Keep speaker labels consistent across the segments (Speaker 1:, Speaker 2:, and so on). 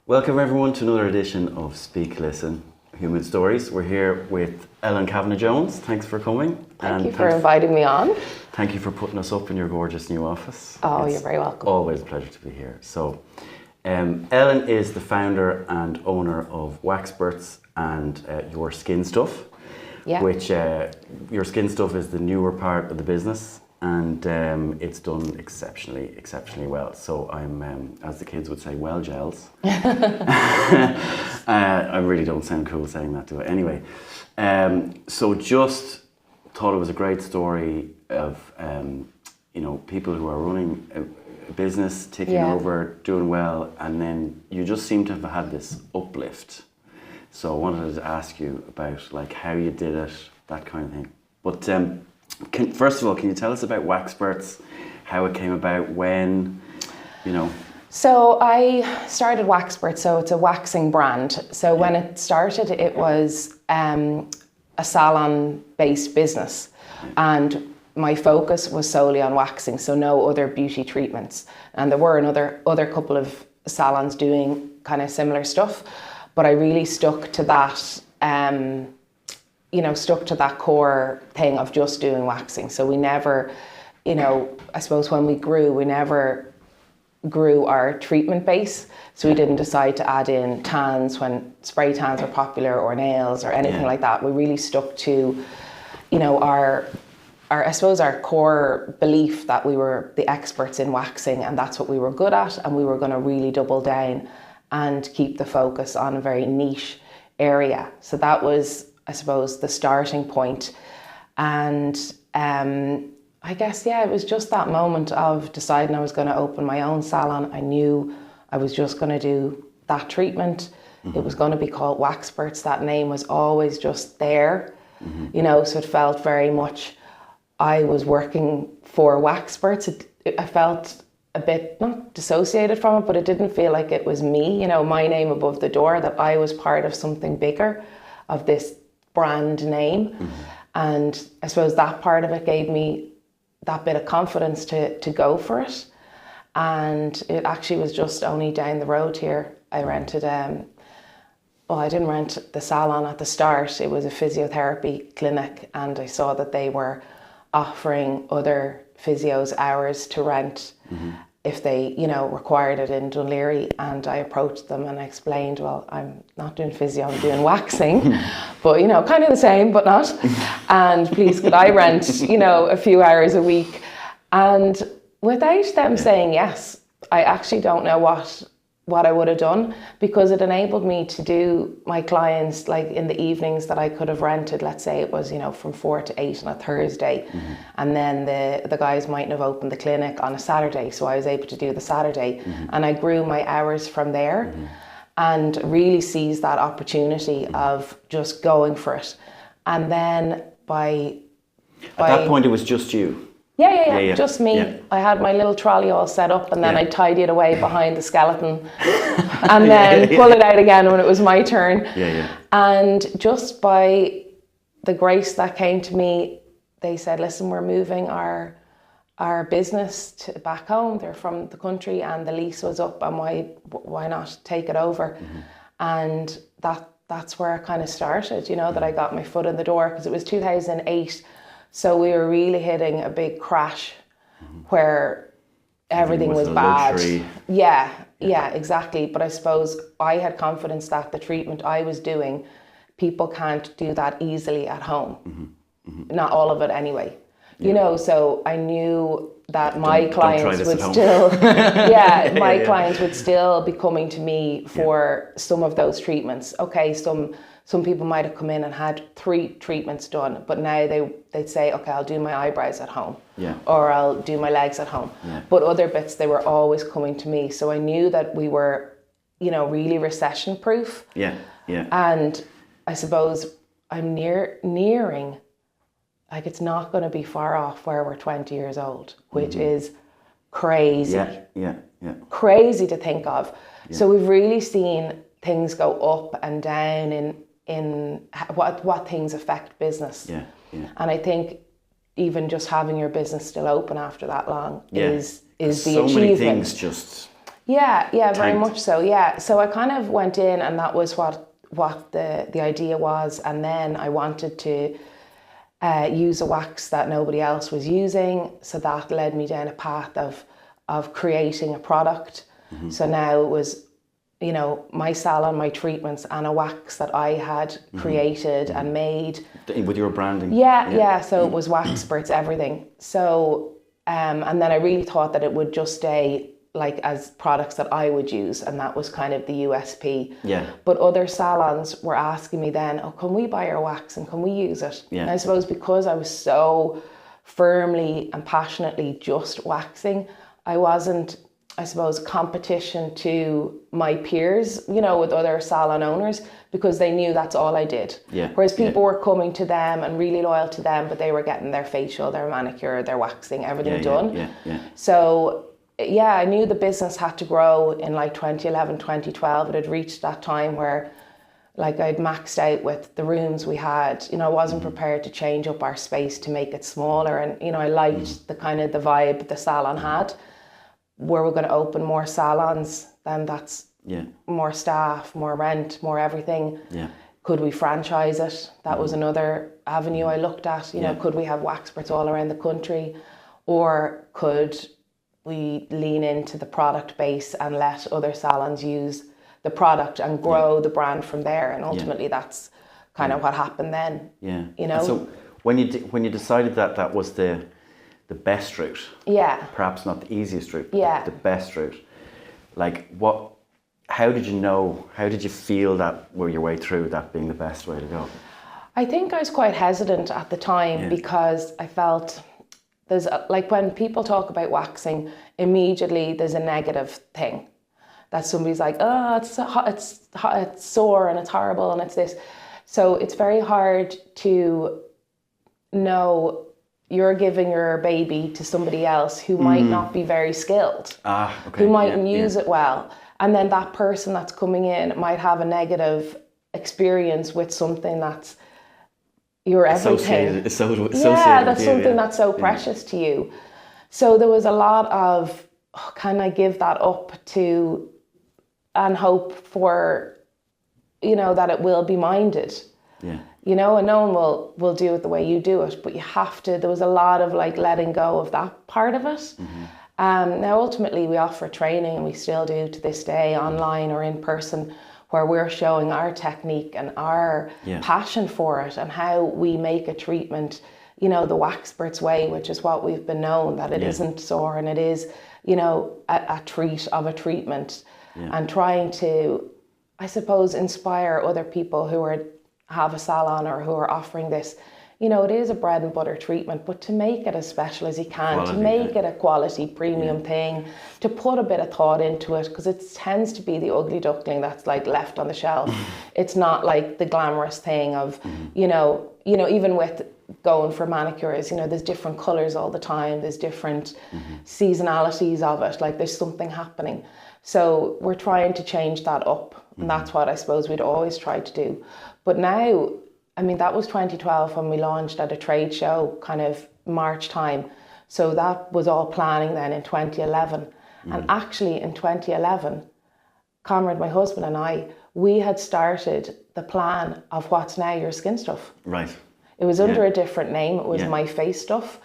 Speaker 1: Welcome everyone to another edition of Speak, Listen, Human Stories. We're here with Ellen Kavanagh Jones. Thanks for coming.
Speaker 2: Thank you for inviting me on.
Speaker 1: Thank you for putting us up in your gorgeous new office.
Speaker 2: Oh, you're very welcome.
Speaker 1: Always a pleasure to be here. So, Ellen is the founder and owner of Waxperts and Your Skin Stuff.
Speaker 2: Yeah.
Speaker 1: Which Your Skin Stuff is the newer part of the business, and it's done exceptionally well. So I'm, as the kids would say, well gels. I really don't sound cool saying that, do I? Anyway, so just thought it was a great story of people who are running a business, ticking over, doing well, and then you just seem to have had this uplift. So I wanted to ask you about like how you did it, that kind of thing. But first of all, can you tell us about Waxperts, how it came about, when,
Speaker 2: So I started Waxperts, so it's a waxing brand. So when it started, it was a salon-based business, and my focus was solely on waxing, so no other beauty treatments. And there were another couple of salons doing kind of similar stuff. But I really stuck to that, stuck to that core thing of just doing waxing. So we never, I suppose when we never grew our treatment base. So we didn't decide to add in tans when spray tans were popular, or nails or anything like that. We really stuck to, our core belief that we were the experts in waxing, and that's what we were good at, and we were going to really double down and keep the focus on a very niche area. So that was, I suppose, the starting point. And I guess, it was just that moment of deciding I was going to open my own salon. I knew I was just going to do that treatment. Mm-hmm. It was going to be called Waxperts. That name was always just there, so it felt very much I was working for Waxperts. I felt a bit, not dissociated from it, but it didn't feel like it was me, my name above the door, that I was part of something bigger, of this brand name. Mm-hmm. And I suppose that part of it gave me that bit of confidence to go for it. And it actually was just only down the road here. I rented, I didn't rent the salon at the start. It was a physiotherapy clinic, and I saw that they were offering other physios hours to rent if they, required it in Dún Laoghaire. And I approached them and I explained, well, I'm not doing physio, I'm doing waxing, but, kind of the same, but not. And please, could I rent, a few hours a week? And without them saying yes, I actually don't know what I would have done, because it enabled me to do my clients like in the evenings that I could have rented. Let's say it was, from 4 to 8 on a Thursday. Mm-hmm. And then the guys mightn't have opened the clinic on a Saturday. So I was able to do the Saturday. Mm-hmm. And I grew my hours from there, and really seized that opportunity of just going for it. And then at that
Speaker 1: point it was just you.
Speaker 2: Yeah, just me. Yeah. I had my little trolley all set up, and then I tidied it away behind the skeleton and then pull it out again when it was my turn. And just by the grace that came to me, they said, listen, we're moving our business back home. They're from the country, and the lease was up, and why not take it over? Mm-hmm. And that's where it kind of started, that I got my foot in the door, because it was 2008. So we were really hitting a big crash where everything was bad. Yeah, exactly. But I suppose I had confidence that the treatment I was doing, people can't do that easily at home. Mm-hmm. Mm-hmm. Not all of it anyway. So I knew that my clients would still, clients would still be coming to me for some of those treatments. Okay, some people might have come in and had 3 treatments done, but now they'd say, okay, I'll do my eyebrows at home, or I'll do my legs at home. Yeah. But other bits, they were always coming to me. So I knew that we were, really recession proof. Yeah. And I suppose I'm nearing, like, it's not going to be far off where we're 20 years old, which is crazy. Yeah. Crazy to think of. Yeah. So we've really seen things go up and down in what things affect business. And I think even just having your business still open after that long is the
Speaker 1: so
Speaker 2: achievement.
Speaker 1: many things just
Speaker 2: Yeah, very
Speaker 1: tanked.
Speaker 2: much so. Yeah, so I kind of went in, and that was what the idea was, and then I wanted to use a wax that nobody else was using, so that led me down a path of creating a product. So now it was, you know, my salon, my treatments, and a wax that I had created and made.
Speaker 1: With your branding?
Speaker 2: Yeah. So it was wax spritz, everything. So, and then I really thought that it would just stay like as products that I would use, and that was kind of the USP.
Speaker 1: Yeah.
Speaker 2: But other salons were asking me then, oh, can we buy your wax and can we use it?
Speaker 1: Yeah.
Speaker 2: And I suppose because I was so firmly and passionately just waxing, I wasn't, I suppose, competition to my peers, you know, with other salon owners, because they knew that's all I did.
Speaker 1: Yeah.
Speaker 2: Whereas people were coming to them and really loyal to them, but they were getting their facial, their manicure, their waxing, everything done.
Speaker 1: Yeah.
Speaker 2: So yeah, I knew the business had to grow in like 2011, 2012. It had reached that time where like I'd maxed out with the rooms we had. You know, I wasn't prepared to change up our space to make it smaller. And, you know, I liked the kind of the vibe the salon had. Were we going to open more salons, then that's more staff, more rent, more everything.
Speaker 1: Yeah.
Speaker 2: Could we franchise it? That was another avenue I looked at. You know, could we have wax spritz all around the country? Or could we lean into the product base and let other salons use the product and grow the brand from there? And ultimately that's kind of what happened then.
Speaker 1: Yeah.
Speaker 2: You know?
Speaker 1: And so when you decided that was the best route, perhaps not the easiest route, but the best route, like how did you feel that were your way through that being the best way to go?
Speaker 2: I think I was quite hesitant at the time because I felt like when people talk about waxing, immediately there's a negative thing that somebody's like, oh, it's sore and it's horrible and it's this. So it's very hard to know you're giving your baby to somebody else who might not be very skilled, who mightn't use it well. And then that person that's coming in might have a negative experience with something that's your everything.
Speaker 1: Associated
Speaker 2: that's something that's so precious to you. So there was a lot of, can I give that up to, and hope for, you know, that it will be minded.
Speaker 1: Yeah.
Speaker 2: You know, and no one will do it the way you do it, but you have to, there was a lot of like letting go of that part of it. Now ultimately we offer training, and we still do to this day, online or in person, where we're showing our technique and our passion for it and how we make a treatment, you know, the wax spritz way, which is what we've been known, that it isn't sore and it is, you know, a treat of a treatment. And trying to, I suppose, inspire other people who have a salon or who are offering this. You know, it is a bread and butter treatment, but to make it as special as you can, to make it a quality premium thing, to put a bit of thought into it, because it tends to be the ugly duckling that's like left on the shelf. It's not like the glamorous thing of, you know, even with going for manicures, you know, there's different colors all the time. There's different seasonalities of it. Like there's something happening. So we're trying to change that up. And that's what I suppose we'd always try to do. But now, I mean, that was 2012 when we launched at a trade show, kind of March time. So that was all planning then in 2011. And actually in 2011, Conrad, my husband, and I, we had started the plan of what's now Your Skin Stuff.
Speaker 1: Right.
Speaker 2: It was under a different name. It was My Face Stuff.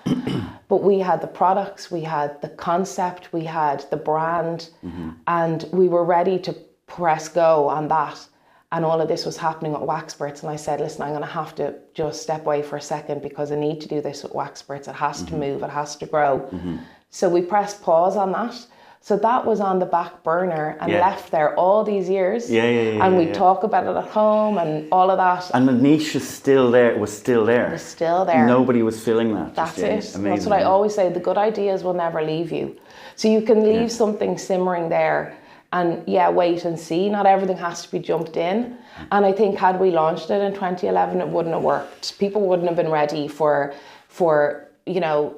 Speaker 2: But we had the products, we had the concept, we had the brand, and we were ready to press go on that. And all of this was happening at Wax Spritz. And I said, listen, I'm going to have to just step away for a second because I need to do this with Wax Spritz. It has to move, it has to grow. So we pressed pause on that. So that was on the back burner and left there all these years. And we talk about it at home and all of that.
Speaker 1: And the niche is still there. It was still there.
Speaker 2: It was still there.
Speaker 1: Nobody was filling that.
Speaker 2: That's it.
Speaker 1: Amazing.
Speaker 2: That's what I always say. The good ideas will never leave you. So you can leave something simmering there and wait and see. Not everything has to be jumped in. And I think had we launched it in 2011, it wouldn't have worked. People wouldn't have been ready for you know,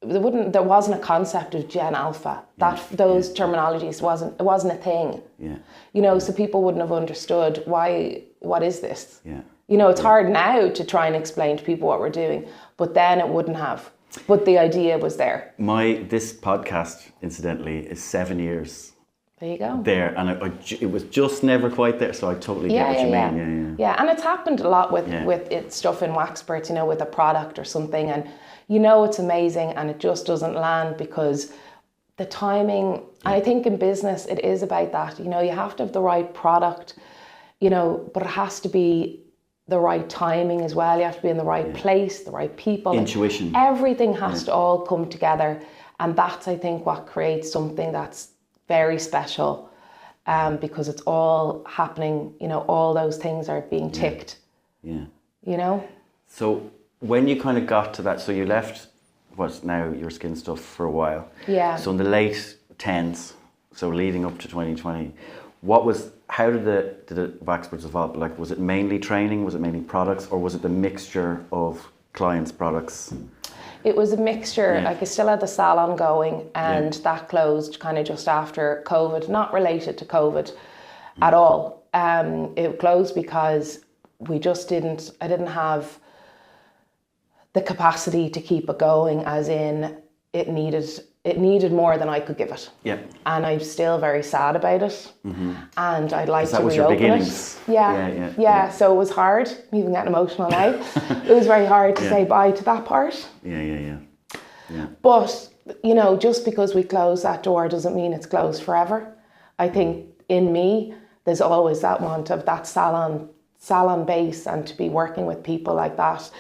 Speaker 2: there wasn't a concept of Gen Alpha. Those terminologies wasn't a thing. You know, so people wouldn't have understood what is this? You know, it's hard now to try and explain to people what we're doing, but then it wouldn't have. But the idea was there.
Speaker 1: This podcast, incidentally, is 7 years
Speaker 2: There you go.
Speaker 1: there, and it was just never quite there. So I totally get what you mean.
Speaker 2: Yeah, and it's happened a lot with stuff in Waxperts, you know, with a product or something, and you know it's amazing, and it just doesn't land because the timing. And I think in business it is about that. You know, you have to have the right product, you know, but it has to be the right timing as well. You have to be in the right place, the right people.
Speaker 1: Intuition.
Speaker 2: Everything has to all come together, and that's, I think, what creates something that's very special, because it's all happening. You know, all those things are being ticked.
Speaker 1: Yeah.
Speaker 2: You know.
Speaker 1: So when you kind of got to that, so you left what's now your skin stuff for a while.
Speaker 2: Yeah.
Speaker 1: So in the late 10s, so leading up to 2020, how did the Waxperts evolve? Like, was it mainly training? Was it mainly products? Or was it the mixture of clients' products?
Speaker 2: It was a mixture. Like, I still had the salon going, and that closed kind of just after COVID, not related to COVID at all. It closed because I didn't have the capacity to keep it going, as in it needed more than I could give it. Yeah. And I'm still very sad about it. Mm-hmm. And I'd like to reopen it.
Speaker 1: That was your beginnings.
Speaker 2: Yeah. So it was hard. I'm even getting emotional now. It was very hard to say bye to that part. Yeah. But, you know, just because we close that door doesn't mean it's closed forever. I think in me, there's always that want of that salon base, and to be working with people like that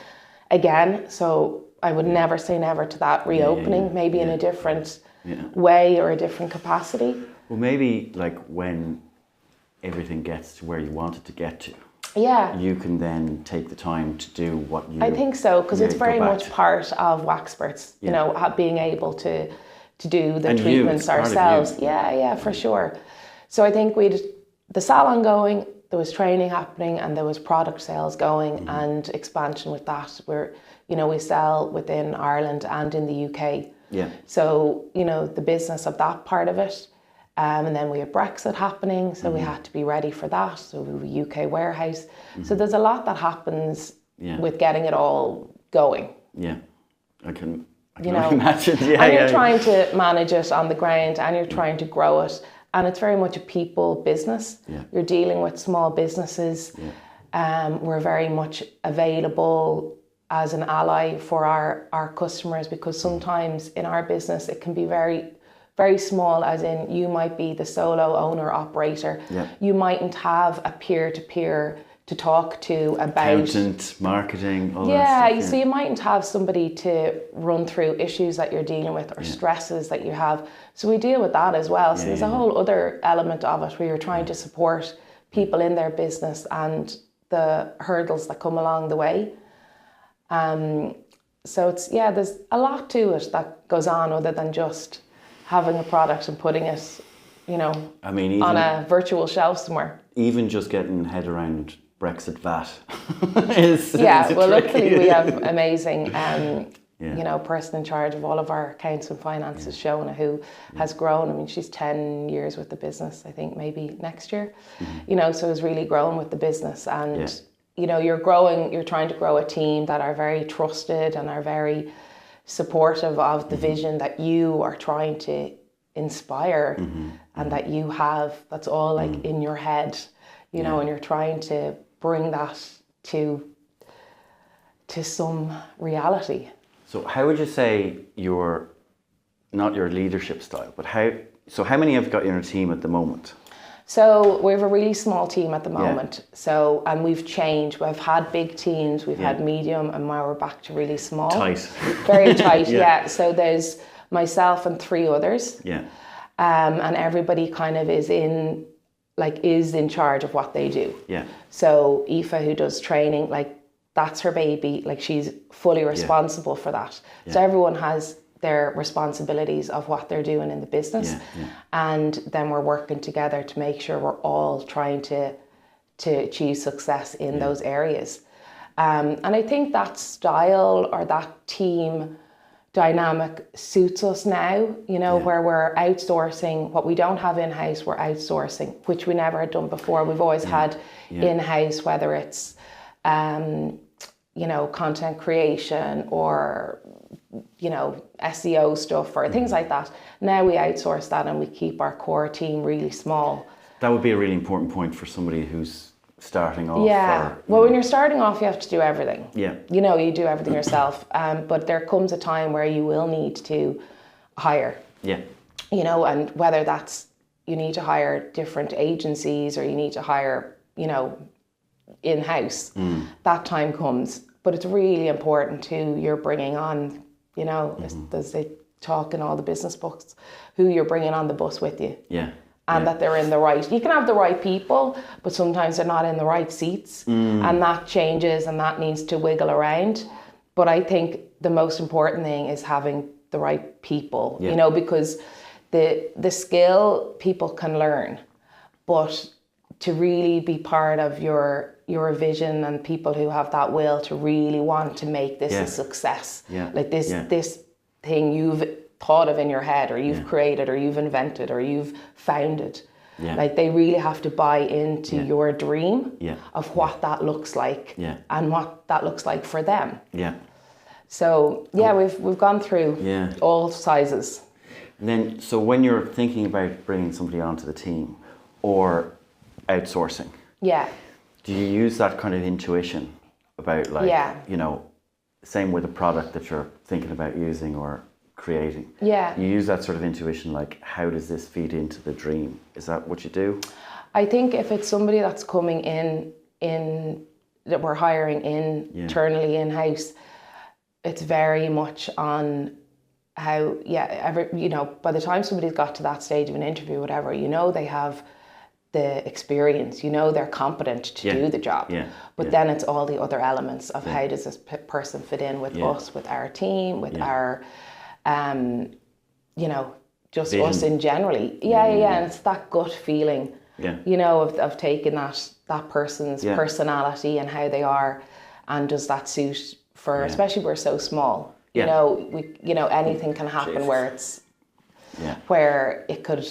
Speaker 2: again. So I would never say never to that reopening, maybe in a different way or a different capacity.
Speaker 1: Well, maybe like when everything gets to where you want it to get to, you can then take the time to do what you...
Speaker 2: I think so, because it's very much part of Waxperts, you know, being able to do the treatments ourselves. Yeah, for sure. So I think we'd the salon going, there was training happening, and there was product sales going and expansion with that. We sell within Ireland and in the UK. Yeah. So, you know, the business of that part of it. And then we had Brexit happening, so we had to be ready for that. So we have a UK warehouse. So there's a lot that happens with getting it all going. Yeah,
Speaker 1: I can only imagine.
Speaker 2: And you're trying to manage it on the ground, and you're trying to grow it. And it's very much a people business. Yeah. You're dealing with small businesses. Yeah. We're very much available as an ally for our customers, because sometimes in our business it can be very, very small, as in you might be the solo owner operator. Yeah. You mightn't have a peer-to-peer to talk to about...
Speaker 1: Accountant, marketing, all that stuff.
Speaker 2: So you mightn't have somebody to run through issues that you're dealing with or stresses that you have. So we deal with that as well. So there's a whole other element of it where you're trying to support people in their business and the hurdles that come along the way. So it's, there's a lot to it that goes on other than just having a product and putting it, you know, on a virtual shelf somewhere.
Speaker 1: Even just getting head around Brexit VAT is
Speaker 2: luckily we have amazing, you know, person in charge of all of our accounts and finances, Shona, who has grown. I mean, she's 10 years with the business, I think maybe next year, you know, so has really grown with the business. And, you know, you're trying to grow a team that are very trusted and are very supportive of the vision that you are trying to inspire and that you have, that's all like in your head, you know, and you're trying to bring that to some reality.
Speaker 1: So how would you say not your leadership style, but how many have you got in your team at the moment?
Speaker 2: So we have a really small team at the moment. So, and we've changed. We've had big teams, we've had medium, and now we're back to really small.
Speaker 1: Tight.
Speaker 2: Very tight, So there's myself and 3 others. Yeah. And everybody kind of is in charge of what they do. Yeah. So Aoife, who does training, like that's her baby. Like she's fully responsible for that. Yeah. So everyone has their responsibilities of what they're doing in the business. And then we're working together to make sure we're all trying to achieve success in those areas. And I think that style or that team dynamic suits us now, you know, where we're outsourcing what we don't have in-house, we're outsourcing, which we never had done before. We've always had in-house, whether it's, you know, content creation or SEO stuff or things like that. Now we outsource that and we keep our core team really small.
Speaker 1: That would be a really important point for somebody who's starting off.
Speaker 2: Yeah. When you're starting off, you have to do everything.
Speaker 1: Yeah.
Speaker 2: You do everything yourself. But there comes a time where you will need to hire.
Speaker 1: Yeah.
Speaker 2: And whether that's you need to hire different agencies or you need to hire, in-house, that time comes. But it's really important who you're bringing on, as they talk in all the business books, who you're bringing on the bus with you.
Speaker 1: Yeah.
Speaker 2: And that they're in the right, you can have the right people, but sometimes they're not in the right seats and that changes and that needs to wiggle around. But I think the most important thing is having the right people, because the skill people can learn, but to really be part of your vision and people who have that will to really want to make this a success, like this thing you've thought of in your head or you've created or you've invented or you've founded, like they really have to buy into your dream of what that looks like and what that looks like for them. So we've gone through all sizes.
Speaker 1: And then, so when you're thinking about bringing somebody onto the team or outsourcing, do you use that kind of intuition about same with a product that you're thinking about using or creating? You use that sort of intuition, like how does this feed into the dream? Is that what you do?
Speaker 2: I think if it's somebody that's coming in that we're hiring internally in-house, it's very much on how, by the time somebody's got to that stage of an interview, whatever, they have the experience, they're competent to do the job. But then it's all the other elements of how does this person fit in with us, with our team, with our, just
Speaker 1: vision.
Speaker 2: Us in generally. And it's that gut feeling, of taking that person's personality and how they are, and does that suit for, especially we're so small. Anything can happen where it's where it could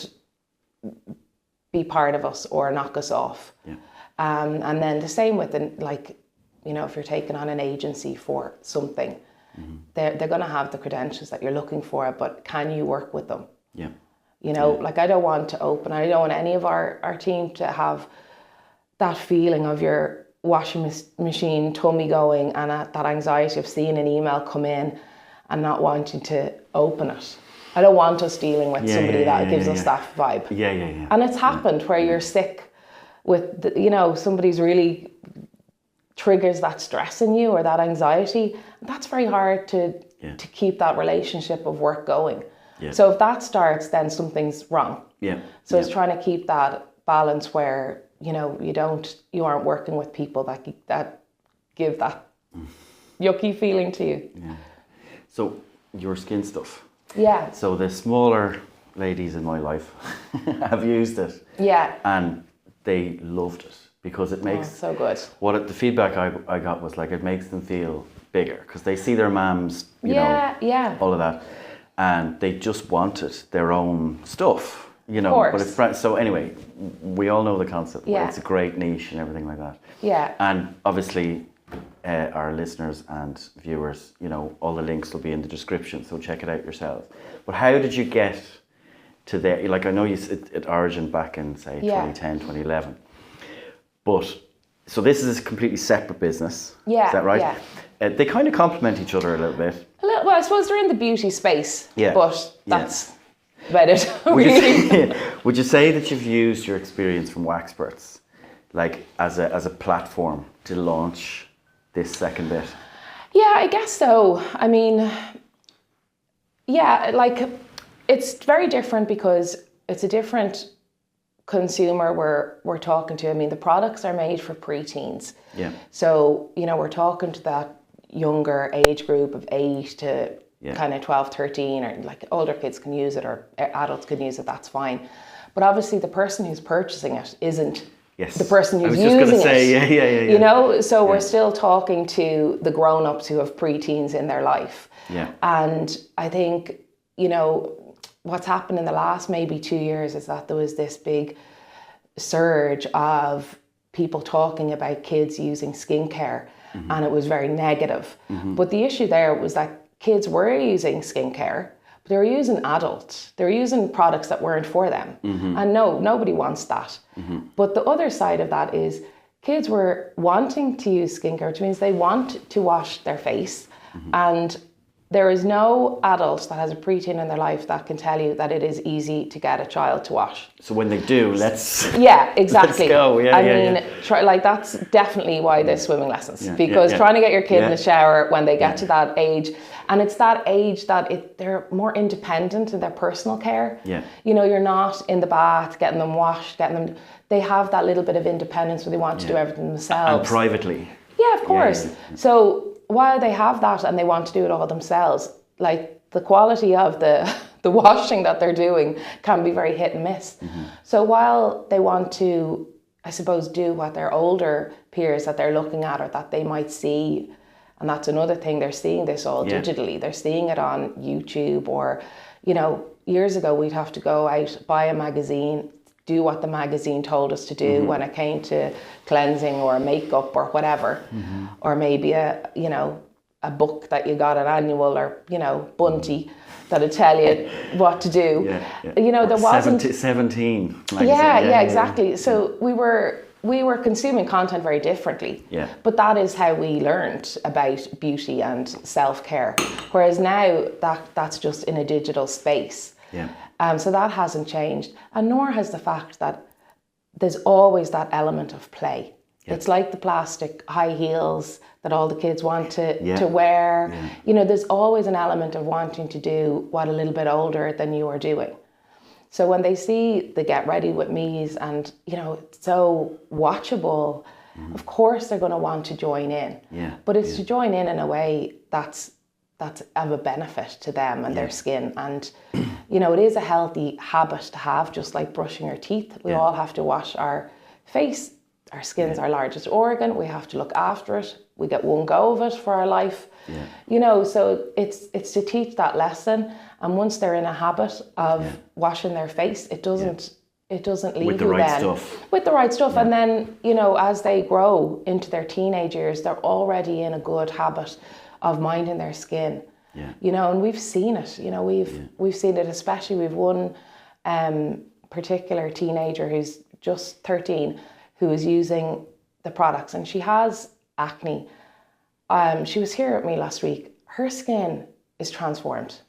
Speaker 2: be part of us or knock us off. And then the same with if you're taking on an agency for something, they're going to have the credentials that you're looking for, but can you work with them? I don't want I don't want any of our team to have that feeling of your washing machine tummy going and that anxiety of seeing an email come in and not wanting to open it. I don't want us dealing with somebody that gives us that vibe. And it's happened where you're sick with, somebody's really triggers that stress in you or that anxiety. That's very hard to keep that relationship of work going. So if that starts, then something's wrong. So it's trying to keep that balance where, you aren't working with people that give that yucky feeling to you.
Speaker 1: So your skin stuff. So the smaller ladies in my life have used it. And they loved it because it makes
Speaker 2: so good.
Speaker 1: The feedback I got was like it makes them feel bigger because they see their mums, all of that, and they just wanted their own stuff, But it's so anyway, we all know the concept. It's a great niche and everything like that. And obviously, our listeners and viewers, all the links will be in the description, so check it out yourselves. But how did you get to there? Like I know it origined back in say 2010, 2011. But so this is a completely separate business. Is that right? They kind of complement each other a little bit.
Speaker 2: Well, I suppose they're in the beauty space. But that's about it.
Speaker 1: Would you say that you've used your experience from Waxperts like as a platform to launch this second bit?
Speaker 2: Yeah, I guess so. I mean, it's very different because it's a different consumer we're talking to. I mean, the products are made for preteens. So, we're talking to that younger age group of 8 to kind of 12, 13, or like older kids can use it or adults can use it, that's fine. But obviously the person who's purchasing it isn't the person who's using it. I was just going to say, so we're still talking to the grown-ups who have preteens in their life. And I think, what's happened in the last maybe 2 years is that there was this big surge of people talking about kids using skincare, and it was very negative. But the issue there was that kids were using skincare, but they were using they were using products that weren't for them. And no, nobody wants that. But the other side of that is kids were wanting to use skincare, which means they want to wash their face. And there is no adult that has a preteen in their life that can tell you that it is easy to get a child to wash.
Speaker 1: So when they do, let's
Speaker 2: Yeah, exactly.
Speaker 1: Let's go. Yeah,
Speaker 2: I mean, like that's definitely why there's swimming lessons, because
Speaker 1: yeah.
Speaker 2: trying to get your kid in the shower when they get to that age, and it's that age that they're more independent in their personal care.
Speaker 1: Yeah.
Speaker 2: You know, you're not in the bath getting them washed, they have that little bit of independence where they want to do everything themselves.
Speaker 1: And privately.
Speaker 2: Yeah, of course.
Speaker 1: Yeah.
Speaker 2: So while they have that and they want to do it all themselves, like the quality of the washing that they're doing can be very hit and miss. So while they want to, I suppose, do what their older peers that they're looking at or that they might see, and that's another thing, they're seeing this all digitally. They're seeing it on YouTube, or, you know, years ago we'd have to go out, buy a magazine, do what the magazine told us to do when it came to cleansing or makeup or whatever, or maybe a book that you got at Annual, or Bunty that'd tell you what to do. You know, there wasn't
Speaker 1: 17 magazine.
Speaker 2: Yeah, exactly. So we were consuming content very differently. But that is how we learned about beauty and self-care. Whereas now that's just in a digital space. So that hasn't changed, and nor has the fact that there's always that element of play. It's like the plastic high heels that all the kids want to wear. You know, there's always an element of wanting to do what a little bit older than you are doing. So when they see the Get Ready With Me's and, you know, it's so watchable, of course they're going to want to join in. But it's to join in a way that's of a benefit to them and their skin. And, you know, it is a healthy habit to have, just like brushing our teeth. We all have to wash our face. Our skin's our largest organ. We have to look after it. We get one go of it for our life. You know, so it's to teach that lesson. And once they're in a habit of washing their face, it doesn't leave
Speaker 1: with the
Speaker 2: you
Speaker 1: right
Speaker 2: then.
Speaker 1: stuff.
Speaker 2: With the right stuff. And then, you know, as they grow into their teenage years, they're already in a good habit of minding their skin. You know, and we've seen it. You know, we've seen it, especially we've one particular teenager who's just 13 who is using the products, and she has acne. She was here with me last week. Her skin is transformed.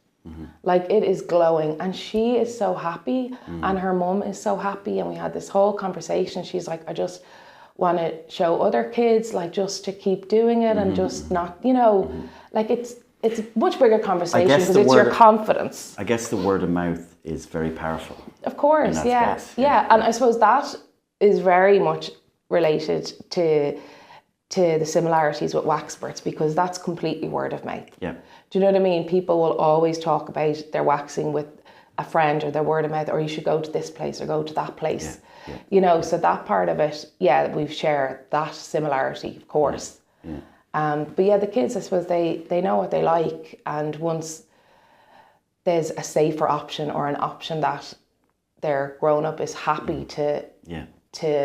Speaker 2: Like, it is glowing, and she is so happy, and her mum is so happy, and we had this whole conversation. She's like, I just want to show other kids, like, just to keep doing it and just not, you know, like it's a much bigger conversation because it's your confidence.
Speaker 1: I guess the word of mouth is very powerful.
Speaker 2: Of course,
Speaker 1: space.
Speaker 2: And I suppose that is very much related to the similarities with waxperts, because that's completely word of mouth. Do you know what I mean? People will always talk about their waxing with a friend or their word of mouth, or you should go to this place or go to that place. You know, so that part of it, we've shared that similarity, of course. But the kids, I suppose they know what they like, and once there's a safer option or an option that their grown-up is happy to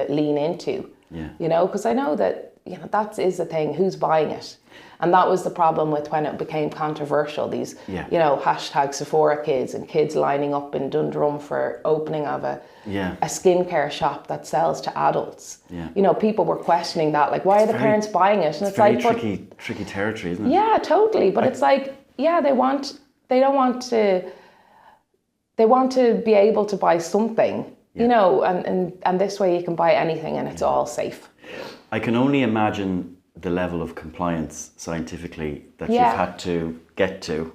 Speaker 2: lean into, you know, because I know that, you know, that is the thing, who's buying it? And that was the problem with when it became controversial, these, you know, hashtag Sephora kids and kids lining up in Dundrum for opening of a skincare shop that sells to adults. You know, people were questioning that, like, why are the parents buying it? And it's like,
Speaker 1: tricky territory, isn't it?
Speaker 2: Yeah, totally. But it's like, they want to be able to buy something, you know, and this way you can buy anything and it's all safe.
Speaker 1: I can only imagine the level of compliance scientifically that you've had to get to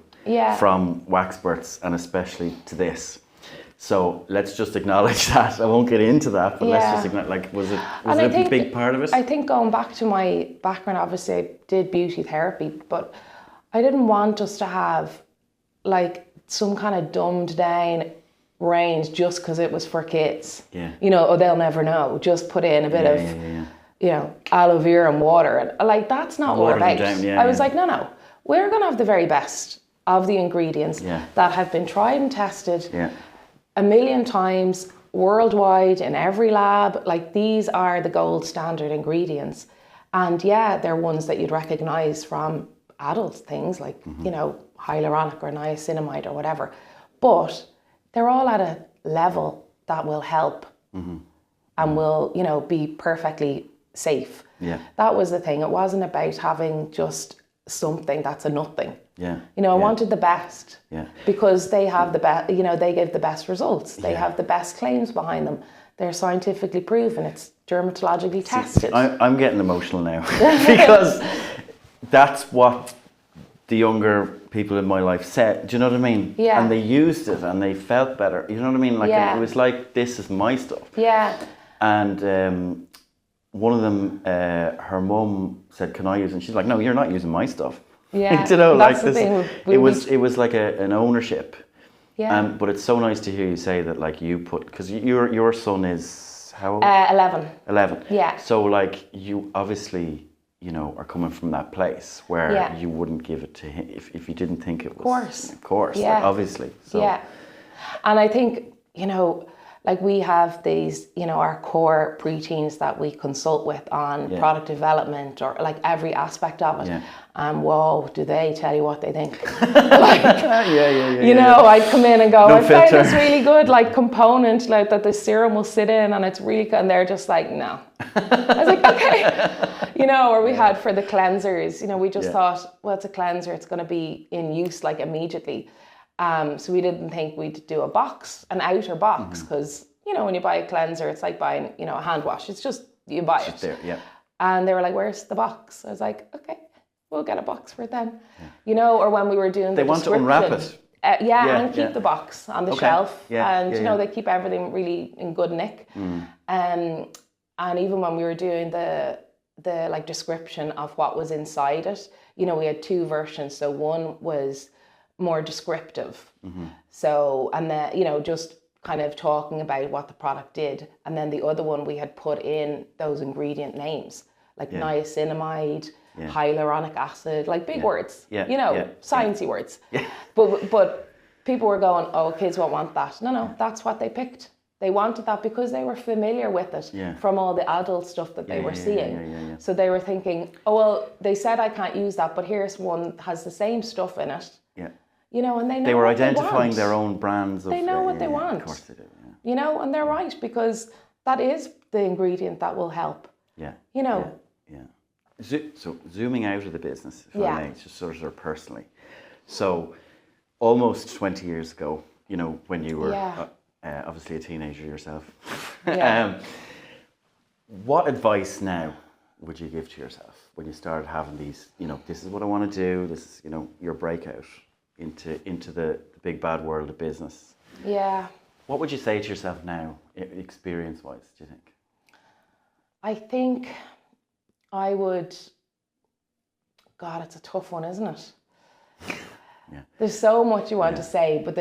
Speaker 1: from waxperts, and especially to this. So let's just acknowledge that. I won't get into that, but let's just acknowledge, like, was it a big part of it?
Speaker 2: I think going back to my background, obviously I did beauty therapy, but I didn't want us to have like some kind of dumbed down range just because it was for kids. You know, or they'll never know. Just put in a bit of you know, aloe vera and water. And like, that's not what we're about. I was like, no, we're going to have the very best of the ingredients that have been tried and tested a million times worldwide in every lab. Like, these are the gold standard ingredients. And they're ones that you'd recognize from adult things like, you know, hyaluronic or niacinamide or whatever, but they're all at a level that will help and will, you know, be perfectly safe.
Speaker 1: Yeah.
Speaker 2: That was the thing. It wasn't about having just something that's a nothing.
Speaker 1: Yeah.
Speaker 2: You know, I wanted the best.
Speaker 1: Yeah.
Speaker 2: Because they have the best, you know, they give the best results. They have the best claims behind them. They're scientifically proven. It's dermatologically tested.
Speaker 1: I'm getting emotional now because that's what the younger people in my life said. Do you know what I mean?
Speaker 2: Yeah.
Speaker 1: And they used it and they felt better. You know what I mean? Like
Speaker 2: Yeah.
Speaker 1: it was like, this is my stuff.
Speaker 2: Yeah.
Speaker 1: And one of them, her mum said, "Can I use it?" And she's like, "No, you're not using my stuff."
Speaker 2: Yeah.
Speaker 1: You know,
Speaker 2: That's
Speaker 1: like
Speaker 2: the
Speaker 1: this.
Speaker 2: thing.
Speaker 1: It was like an ownership.
Speaker 2: Yeah.
Speaker 1: But it's so nice to hear you say that, like you put, because your son is how old?
Speaker 2: 11.
Speaker 1: 11.
Speaker 2: Yeah.
Speaker 1: So like you obviously, you know, are coming from that place where you wouldn't give it to him if you didn't think it was. Of course.
Speaker 2: Yeah.
Speaker 1: Like, obviously. So.
Speaker 2: Yeah. And I think, you know, like we have these, you know, our core preteens that we consult with on product development or like every aspect of it.
Speaker 1: Yeah.
Speaker 2: And whoa, do they tell you what they think?
Speaker 1: You
Speaker 2: know, I'd come in and go,
Speaker 1: No
Speaker 2: I found
Speaker 1: filter.
Speaker 2: this really good like component, like that the serum will sit in and it's really good. And they're just like, no. I was like, okay. You know, or we had for the cleansers, you know, we just thought, well, it's a cleanser. It's going to be in use like immediately. So we didn't think we'd do an outer box, because, you know, when you buy a cleanser, it's like buying, you know, a hand wash. It's just, you buy it.
Speaker 1: There, yeah.
Speaker 2: And they were like, where's the box? I was like, okay, we'll get a box for it then. Yeah. You know, or when we were doing
Speaker 1: They want to unwrap it.
Speaker 2: And keep the box on the shelf.
Speaker 1: Yeah,
Speaker 2: and, you know, they keep everything really in good nick. And even when we were doing the like description of what was inside it, you know, we had two versions. So one was more descriptive. So, and then, you know, just kind of talking about what the product did. And then the other one, we had put in those ingredient names, like niacinamide, hyaluronic acid, like big words, you know, sciencey words. Yeah. But people were going, oh, kids won't want that. No, that's what they picked. They wanted that because they were familiar with it from all the adult stuff that they were seeing. So they were thinking, oh, well, they said I can't use that, but here's one that has the same stuff in it. Yeah. You know, and they know
Speaker 1: they were
Speaker 2: what
Speaker 1: identifying
Speaker 2: they want.
Speaker 1: their own brands.
Speaker 2: They know what they want.
Speaker 1: Of course they do. Yeah.
Speaker 2: You know, and they're right, because that is the ingredient that will help.
Speaker 1: Yeah.
Speaker 2: You know.
Speaker 1: Yeah. So zooming out of the business, if I may, just sort of personally. So almost 20 years ago, you know, when you were obviously a teenager yourself, what advice now would you give to yourself when you started having these, you know, this is what I want to do, this is, you know, your breakout into the big bad world of business?
Speaker 2: Yeah.
Speaker 1: What would you say to yourself now, experience-wise, do you think?
Speaker 2: I think I would, God, it's a tough one, isn't it? There's so much you want to say, but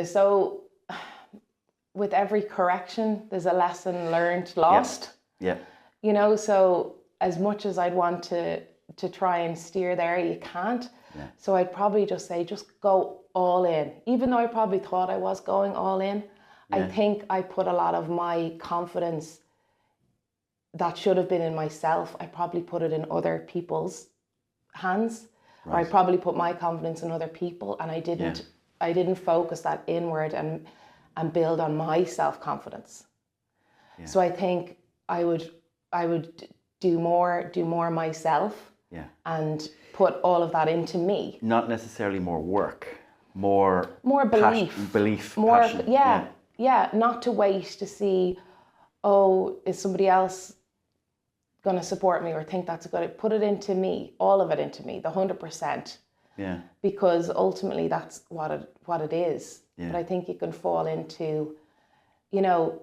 Speaker 2: with every correction, there's a lesson learned, lost. Yeah. You know, so as much as I'd want to try and steer there, you can't. Yeah. So I'd probably just say, just go all in. Even though I probably thought I was going all in, I think I put a lot of my confidence that should have been in myself. I probably put it in other people's hands. Right. Or I probably put my confidence in other people, and I didn't focus that inward and build on my self-confidence. Yeah. So I think I would do more myself, and put all of that into me. Not necessarily more work, more belief, more passion. Yeah, not to wait to see, oh, is somebody else going to support me or think that's a good idea? Put it into me, all of it into me, the 100%. Yeah. Because ultimately that's what it is. Yeah. But I think you can fall into a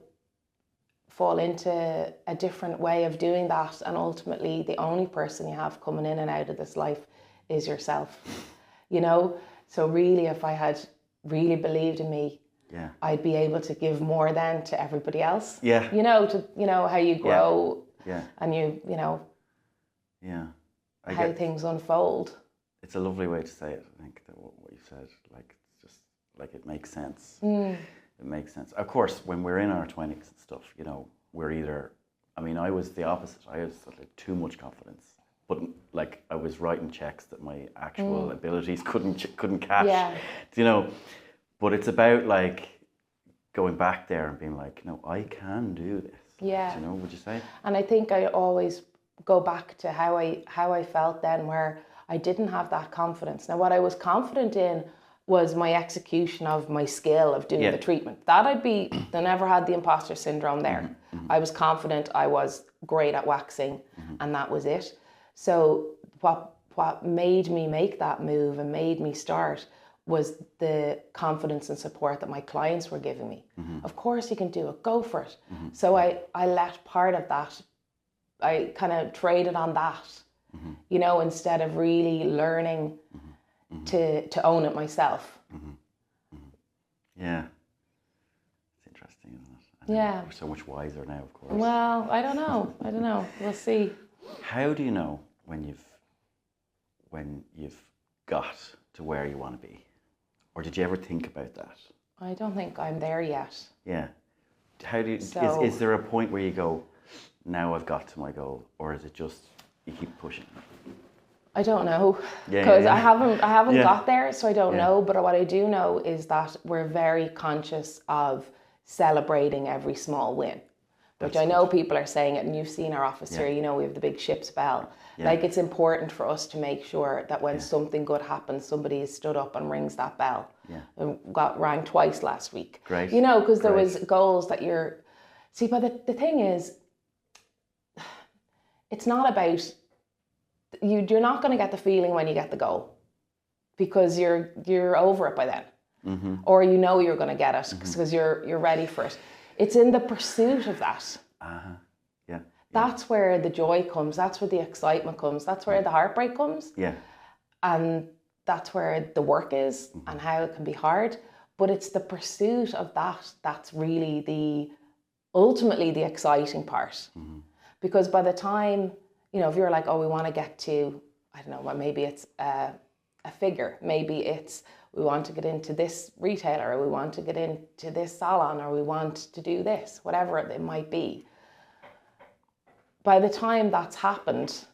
Speaker 2: different way of doing that, and ultimately the only person you have coming in and out of this life is yourself. You know? So really, if I had really believed in me, I'd be able to give more then to everybody else. Yeah. You know, how you grow. Yeah. And how things unfold. It's a lovely way to say it, I think, that what you said. Like, it's just, like, it makes sense. It makes sense. Of course, when we're in our 20s and stuff, you know, we're either, I mean, I was the opposite. I had like too much confidence.
Speaker 1: but like I was writing checks that my actual abilities couldn't cash.
Speaker 2: Yeah.
Speaker 1: You know, but it's about like going back there and being like, no, I can do this.
Speaker 2: Yeah.
Speaker 1: You know, would you say?
Speaker 2: And I think I always go back to how I felt then, where I didn't have that confidence. Now, what I was confident in was my execution of my skill of doing the treatment. That I never had the imposter syndrome there. I was confident I was great at waxing, and that was it. So what made me make that move and made me start was the confidence and support that my clients were giving me. Of course you can do it, go for it. So I let part of that, I kind of traded on that, you know, instead of really learning to own it myself.
Speaker 1: Yeah. It's interesting, isn't it?
Speaker 2: Yeah.
Speaker 1: We're so much wiser now, of course.
Speaker 2: Well, I don't know. We'll see.
Speaker 1: How do you know when you've got to where you want to be? Or did you ever think about that?
Speaker 2: I don't think I'm there yet.
Speaker 1: Yeah. How do you,
Speaker 2: So,
Speaker 1: is there a point where you go, now I've got to my goal, or is it just you keep pushing?
Speaker 2: I don't know,
Speaker 1: Yeah,
Speaker 2: because
Speaker 1: yeah.
Speaker 2: I haven't
Speaker 1: Yeah.
Speaker 2: got there, so I don't
Speaker 1: Yeah.
Speaker 2: know. But what I do know is that we're very conscious of celebrating every small win, which I know people are saying it, and you've seen our office here. You know, we have the big ship's bell.
Speaker 1: Yeah.
Speaker 2: Like, it's important for us to make sure that when something good happens, somebody is stood up and rings that bell.
Speaker 1: Yeah.
Speaker 2: Got rang twice last week.
Speaker 1: Great.
Speaker 2: You know, because there
Speaker 1: Great.
Speaker 2: was goals that you're. See, but the thing is, it's not about. You're not going to get the feeling when you get the goal, because you're over it by then, or you know you're going to get it because you're ready for it. It's in the pursuit of that.
Speaker 1: Yeah.
Speaker 2: That's where the joy comes. That's where the excitement comes. That's where the heartbreak comes,
Speaker 1: Yeah.
Speaker 2: and that's where the work is and how it can be hard. But it's the pursuit of that that's really ultimately the exciting part, because by the time, you know, if you're like, oh, we want to get to, I don't know, well, maybe it's a figure, maybe it's we want to get into this retailer, or we want to get into this salon, or we want to do this, whatever it might be. By the time that's happened,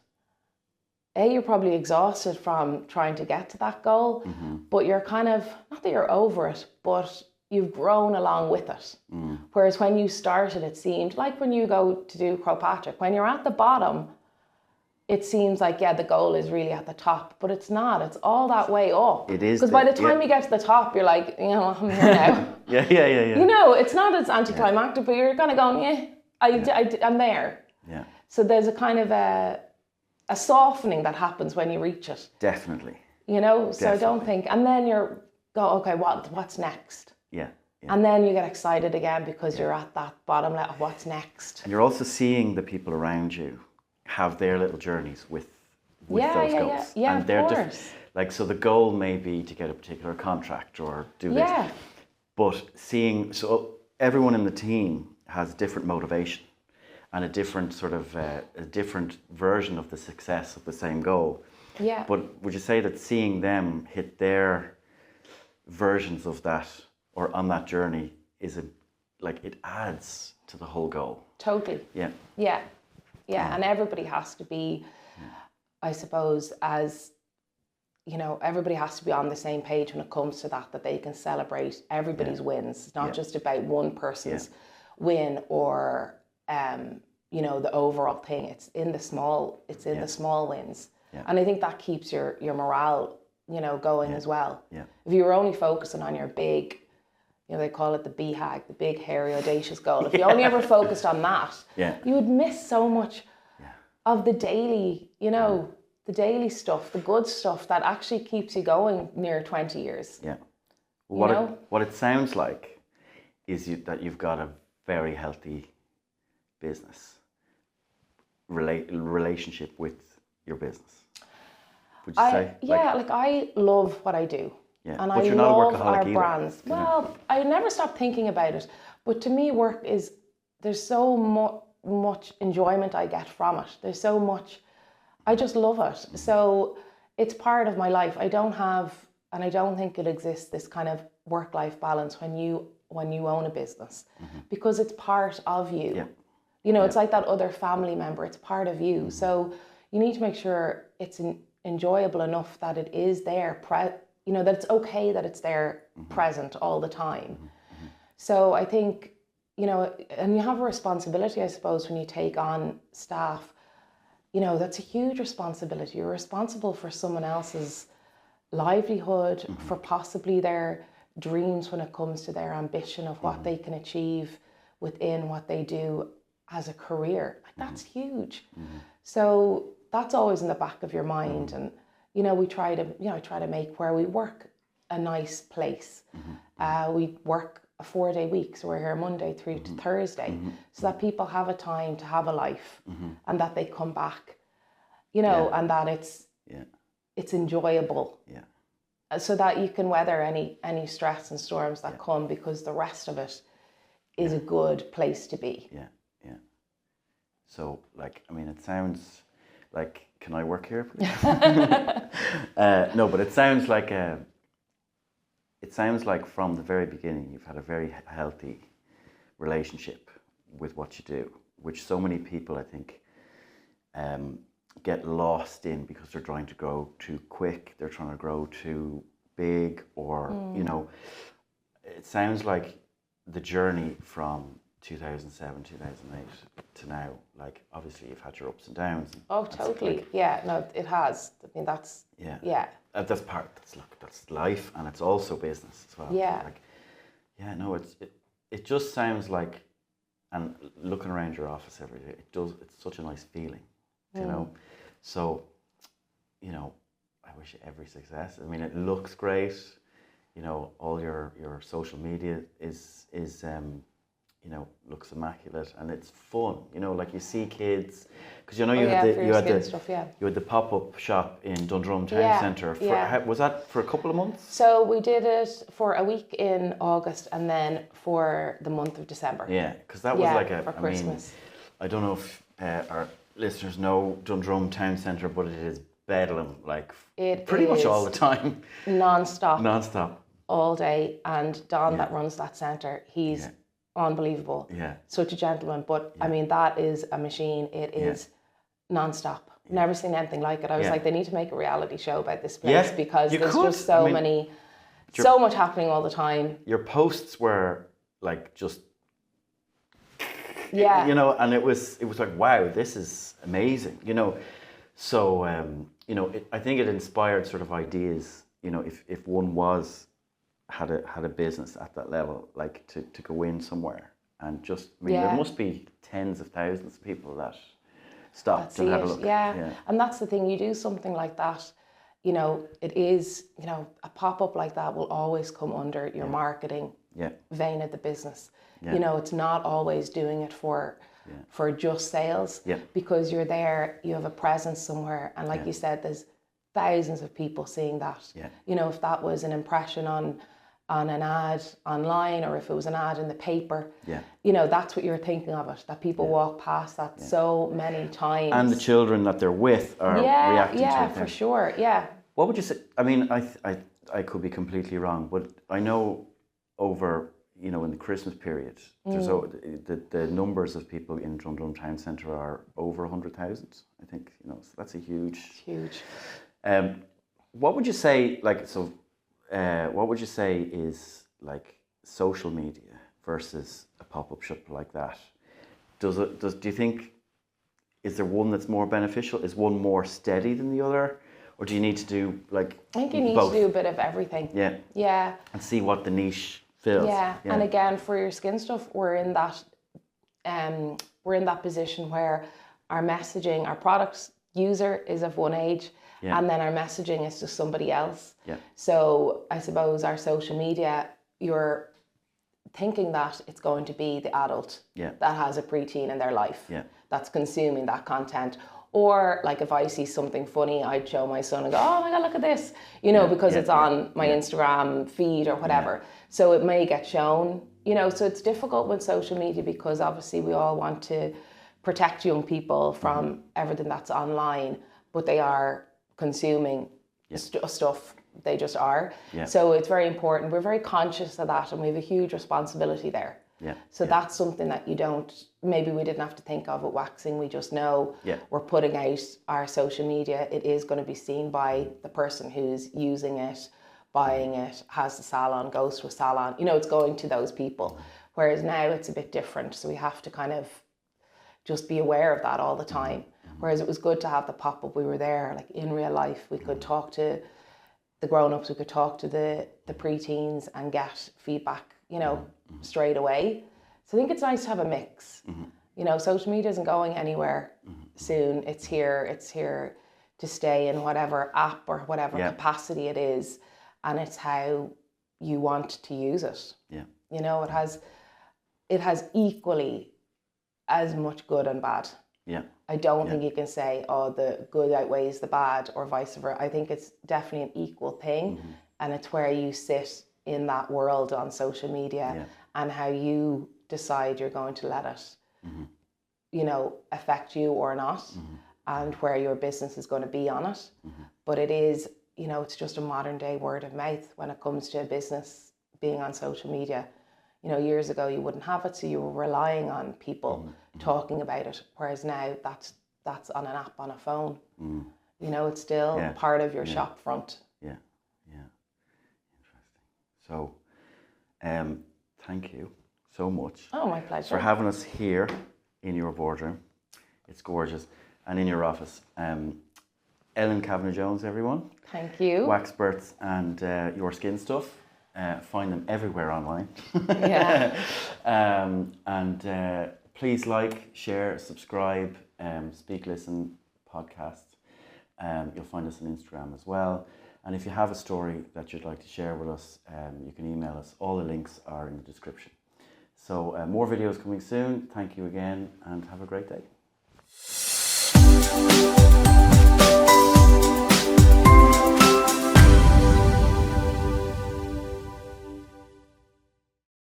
Speaker 2: you're probably exhausted from trying to get to that goal, but you're kind of, not that you're over it, but you've grown along with it. Whereas when you started, it seemed like when you go to do Croagh, when you're at the bottom, it seems like, the goal is really at the top, but it's not. It's all that way up.
Speaker 1: It is.
Speaker 2: Because by the time you get to the top, you're like, you know, I'm here now.
Speaker 1: Yeah.
Speaker 2: You know, it's not as anticlimactic, but you're kind of going, I'm there.
Speaker 1: Yeah.
Speaker 2: So there's a kind of a softening that happens when you reach it.
Speaker 1: Definitely.
Speaker 2: You know, so I don't think, and then okay, what's next?
Speaker 1: Yeah.
Speaker 2: And then you get excited again because you're at that bottom level. What's next?
Speaker 1: And you're also seeing the people around you have their little journeys with those goals.
Speaker 2: Yeah,
Speaker 1: and they're
Speaker 2: of course.
Speaker 1: Like, so the goal may be to get a particular contract or do this.
Speaker 2: Yeah.
Speaker 1: But so everyone in the team has different motivation and a different sort of, a different version of the success of the same goal.
Speaker 2: Yeah.
Speaker 1: But would you say that seeing them hit their versions of that or on that journey it adds to the whole goal?
Speaker 2: Totally.
Speaker 1: Yeah.
Speaker 2: Yeah, and everybody has to be, I suppose, as, you know, everybody has to be on the same page when it comes to that they can celebrate everybody's wins. It's not just about one person's win or, you know, the overall thing. It's in the small wins. Yeah. And I think that keeps your morale, you know, going as well.
Speaker 1: Yeah.
Speaker 2: If you were only focusing on your big, you know, they call it the BHAG, the big, hairy, audacious goal. If you only ever focused on that, you would miss so much of the daily, you know, the daily stuff, the good stuff that actually keeps you going near 20 years.
Speaker 1: Yeah. What it sounds like is that you've got a very healthy business relationship with your business. Would you say?
Speaker 2: Yeah, like I love what I do.
Speaker 1: Yeah.
Speaker 2: And
Speaker 1: But
Speaker 2: I
Speaker 1: you're not a
Speaker 2: love
Speaker 1: workaholic
Speaker 2: our
Speaker 1: either,
Speaker 2: brands.
Speaker 1: you know?
Speaker 2: Well, I never stop thinking about it. But to me, work is, there's so much enjoyment I get from it. There's so much, I just love it. So it's part of my life. I don't have, and I don't think it exists, this kind of work-life balance when you own a business, because it's part of you.
Speaker 1: Yeah.
Speaker 2: You know, it's like that other family member. It's part of you. So, you need to make sure it's enjoyable enough that it is there, that it's okay that it's there present all the time. So I think, and you have a responsibility, I suppose, when you take on staff, that's a huge responsibility. You're responsible for someone else's livelihood, for possibly their dreams when it comes to their ambition of what they can achieve within what they do as a career. Like, that's huge. So that's always in the back of your mind. And, we try to make where we work a nice place. We work a 4-day week, so we're here Monday through to Thursday, so that people have a time to have a life, and that they come back, and that it's enjoyable, so that you can weather any stress and storms that come, because the rest of it is a good place to be.
Speaker 1: So, it sounds like, can I work here, please? No, but it sounds like from the very beginning you've had a very healthy relationship with what you do, which so many people, I think, get lost in because they're trying to grow too quick, they're trying to grow too big, or, it sounds like the journey from 2007, 2008 to now, like, obviously you've had your ups and downs.
Speaker 2: Oh, totally. No, it has. I mean, that's,
Speaker 1: that's life, and it's also business as well. It just sounds like, and looking around your office every day, it's such a nice feeling, so, I wish you every success. I mean, it looks great, all your social media is looks immaculate, and it's fun, like you see kids, because you had the pop-up shop in Dundrum Town Centre. Was that for a couple of months?
Speaker 2: So we did it for a week in August, and then for the month of December.
Speaker 1: Yeah, because that was for
Speaker 2: Christmas.
Speaker 1: I don't know if our listeners know Dundrum Town Centre, but it is bedlam, pretty much all the time. Non-stop. All day, and Don that runs that centre, he's unbelievable. Such a gentleman. But I mean, that is a machine. It is non-stop. Never seen anything like it. I was like, they need to make a reality show about this place, because there's just so much happening all the time. Your posts were just and it was like, wow, this is amazing, so I think it inspired sort of ideas, if one had a business at that level, to go in somewhere and just, there must be tens of thousands of people that stopped and had a look. And that's the thing, you do something like that, it is, a pop-up like that will always come under your marketing vein of the business. It's not always doing it for just sales, because you're there, you have a presence somewhere, and like you said, there's thousands of people seeing that. If that was an impression on an ad online, or if it was an ad in the paper, that's what you're thinking of it, that people walk past that so many times. And the children that they're with are reacting to it. Yeah, for sure, What would you say? I mean, I could be completely wrong, but I know over, in the Christmas period, there's the numbers of people in Dundrum Town Centre are over 100,000, I think, so that's a huge. It's huge. What would you say, what would you say is social media versus a pop-up shop like that? Do you think, is there one that's more beneficial? Is one more steady than the other? Or do you need to do I think you need both? To do a bit of everything. Yeah. And see what the niche fills. Yeah. And again, for your skin stuff, we're in that position where our messaging, our product user is of one age, and then our messaging is to somebody else. So I suppose our social media, you're thinking that it's going to be the adult that has a preteen in their life that's consuming that content. Or if I see something funny, I'd show my son and go, oh my God, look at this, because it's on my Instagram feed or whatever. So it may get shown, so it's difficult with social media, because obviously we all want to protect young people from everything that's online, but they are consuming stuff. They just are. So it's very important. We're very conscious of that, and we have a huge responsibility there. Yeah.
Speaker 2: So that's something that maybe we didn't have to think of with waxing. We just know we're putting out our social media. It is going to be seen by the person who's using it, buying it, has the salon, goes to a salon. It's going to those people. Whereas now it's a bit different. So we have to kind of just be aware of that all the time. Whereas it was good to have the pop-up. We were there, like in real life. We could talk to the grown-ups, we could talk to the preteens and get feedback, straight away. So I think it's nice to have a mix. Social media isn't going anywhere soon. It's here to stay in whatever app or whatever capacity it is, and it's how you want to use it.
Speaker 1: Yeah.
Speaker 2: It has equally as much good and bad.
Speaker 1: Yeah.
Speaker 2: I don't think you can say, oh, the good outweighs the bad or vice versa. I think it's definitely an equal thing, and it's where you sit in that world on social media and how you decide you're going to let it, affect you or not, and where your business is going to be on it. But it is, it's just a modern day word of mouth when it comes to a business being on social media. Years ago you wouldn't have it, so you were relying on people talking about it. Whereas now that's on an app on a phone. It's still part of your shop front.
Speaker 1: Yeah. Interesting. So, thank you so much.
Speaker 2: Oh, my pleasure.
Speaker 1: For having us here in your boardroom. It's gorgeous. And in your office. Ellen Kavanagh Jones, everyone.
Speaker 2: Thank you.
Speaker 1: Waxperts and Your Skin Stuff. Find them everywhere online. And please like, share, subscribe, Speak Listen podcast. You'll find us on Instagram as well. And if you have a story that you'd like to share with us, you can email us. All the links are in the description. So more videos coming soon. Thank you again and have a great day.